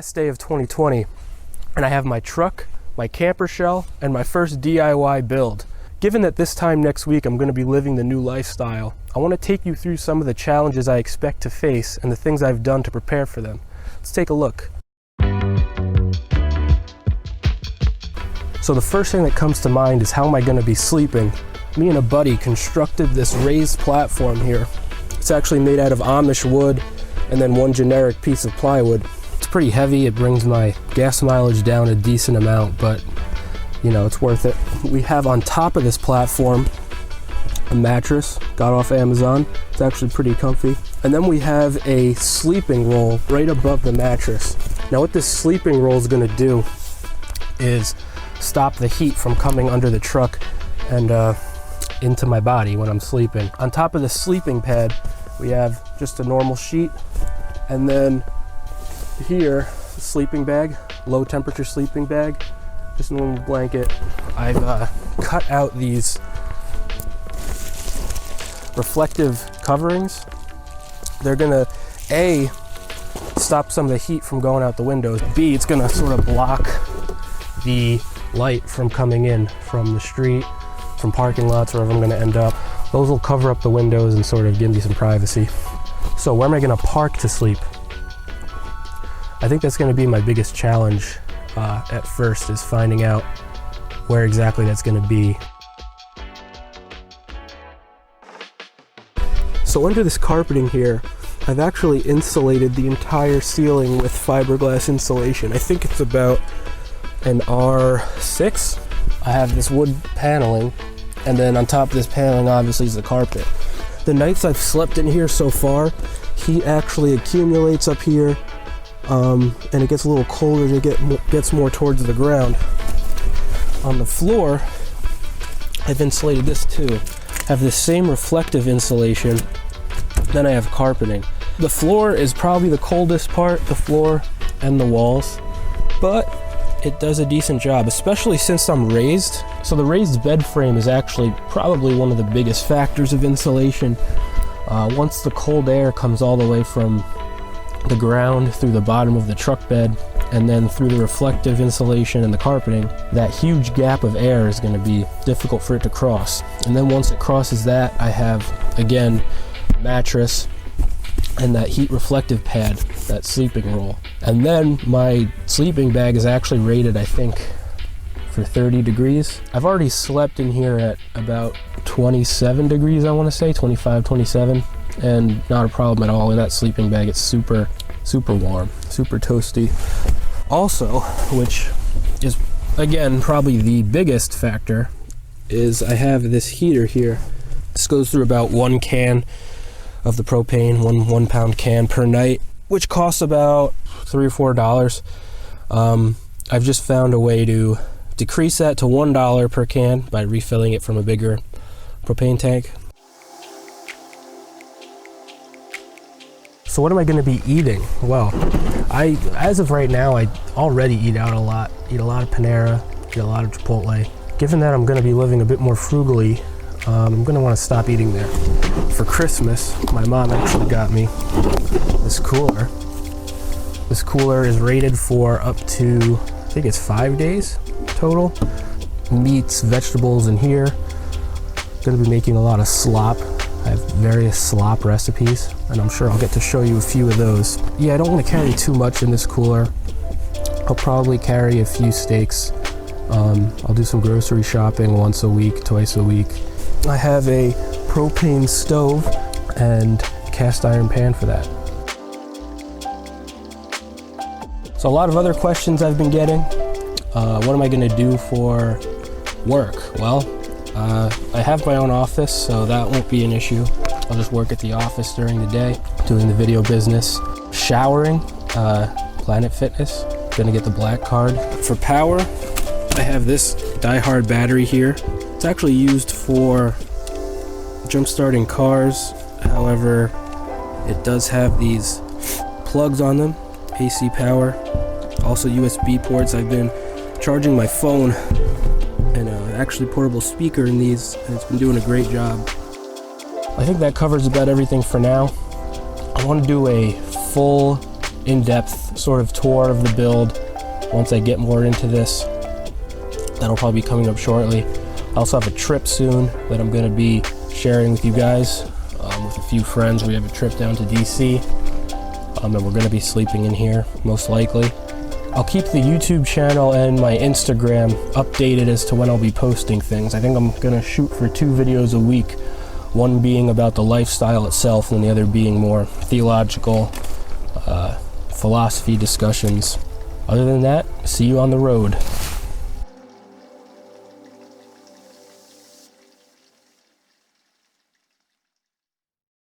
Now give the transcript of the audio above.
last day of 2020, and I have my truck, my camper shell, and my first DIY build. Given that this time next week I'm going to be living the new lifestyle, I want to take you through some of the challenges I expect to face and the things I've done to prepare for them. Let's take a look. So the first thing that comes to mind is how am I going to be sleeping? Me and a buddy constructed this raised platform here. It's actually made out of Amish wood and then one generic piece of plywood. It's pretty heavy. It brings my gas mileage down a decent amount, but you know, it's worth it. We have on top of this platform a mattress, got off Amazon. It's actually pretty comfy. And then we have a sleeping roll right above the mattress. Now what this sleeping roll is gonna do is stop the heat from coming under the truck and into my body when I'm sleeping. On top of the sleeping pad, we have just a normal sheet. And then here, a sleeping bag, low temperature sleeping bag. Just a normal blanket. I've cut out these reflective coverings. They're gonna A, stop some of the heat from going out the windows. B, it's gonna sort of block the light from coming in from the street, from parking lots, wherever I'm gonna end up. Those will cover up the windows and sort of give me some privacy. So where am I gonna park to sleep? I think that's gonna be my biggest challenge at first, is finding out where exactly that's going to be. So under this carpeting here, I've actually insulated the entire ceiling with fiberglass insulation. I think it's about an R6. I have this wood paneling, and then on top of this paneling obviously is the carpet. The nights I've slept in here so far, heat actually accumulates up here. And it gets a little colder as it gets more towards the ground. On the floor, I've insulated this too. I have this same reflective insulation, then I have carpeting. The floor is probably the coldest part, the floor and the walls, but it does a decent job, especially since I'm raised. So the raised bed frame is actually probably one of the biggest factors of insulation. Once the cold air comes all the way from the ground through the bottom of the truck bed and then through the reflective insulation and the carpeting, that huge gap of air is going to be difficult for it to cross. And then once it crosses that, I have again mattress and that heat reflective pad, that sleeping roll. And then my sleeping bag is actually rated, I think, for 30 degrees. I've already slept in here at about 27 degrees, I want to say 25, 27. And not a problem at all. In that sleeping bag, it's super warm, super toasty. Also, which is again probably the biggest factor, is I have this heater here. This goes through about 1 can of the propane, one pound can per night, which costs about $3 or $4. I've just found a way to decrease that to $1 per can by refilling it from a bigger propane tank. So what am I going to be eating? Well, as of right now, I already eat out a lot. Eat a lot of Panera, eat a lot of Chipotle. Given that I'm going to be living a bit more frugally, I'm going to want to stop eating there. For Christmas, my mom actually got me this cooler. This cooler is rated for up to, I think it's 5 days total. Meats, vegetables in here. Going to be making a lot of slop. I have various slop recipes, and I'm sure I'll get to show you a few of those. Yeah, I don't want to carry too much in this cooler. I'll probably carry a few steaks. I'll do some grocery shopping once a week, twice a week. I have a propane stove and cast iron pan for that. So a lot of other questions I've been getting. What am I going to do for work? Well, I have my own office, so that won't be an issue. I'll just work at the office during the day, doing the video business. Showering, Planet Fitness, gonna get the black card. For power, I have this DieHard battery here. It's actually used for jump-starting cars. However, it does have these plugs on them, AC power, also USB ports. I've been charging my phone and actually portable speaker in these, and it's been doing a great job. I think that covers about everything for now. I want to do a full in-depth sort of tour of the build once I get more into this. That'll probably be coming up shortly. I also have a trip soon that I'm going to be sharing with you guys with a few friends. We have a trip down to DC, and we're going to be sleeping in here most likely. I'll keep the YouTube channel and my Instagram updated as to when I'll be posting things. I think I'm going to shoot for 2 videos a week, one being about the lifestyle itself and the other being more theological philosophy discussions. Other than that, see you on the road.